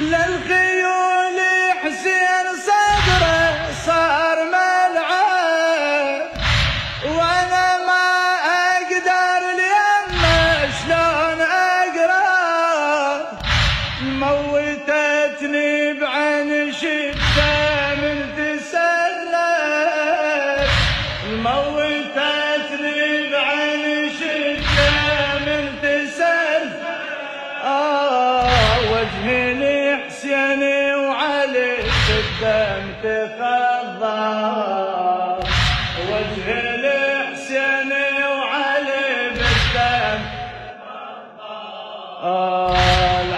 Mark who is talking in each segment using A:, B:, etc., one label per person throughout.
A: للخيول حسين صدره صار ملعب، وانا ما اقدر اليمه شلون اقرب. موتتني بعين شفته من تسلل، موتتني بعين شفته من تسلل. وجهي لحسيني وعلي بالدم تخضر، وجهي لحسيني وعلي بالدم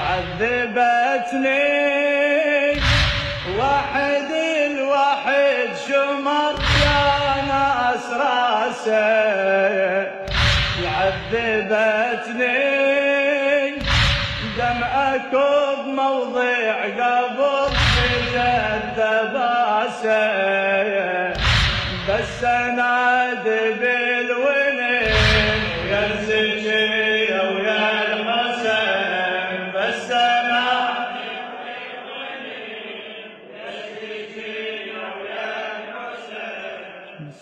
A: عذبتني واحد الواحد شمر يا ناس راسه، عذبتني دم اكب موضع قبض بجد باسه. بس انادي بالونين يا الزكية ويا الحسين، بس انادي بالونين يا الزكية ويا الحسين.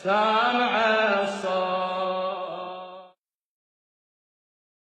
A: سامعه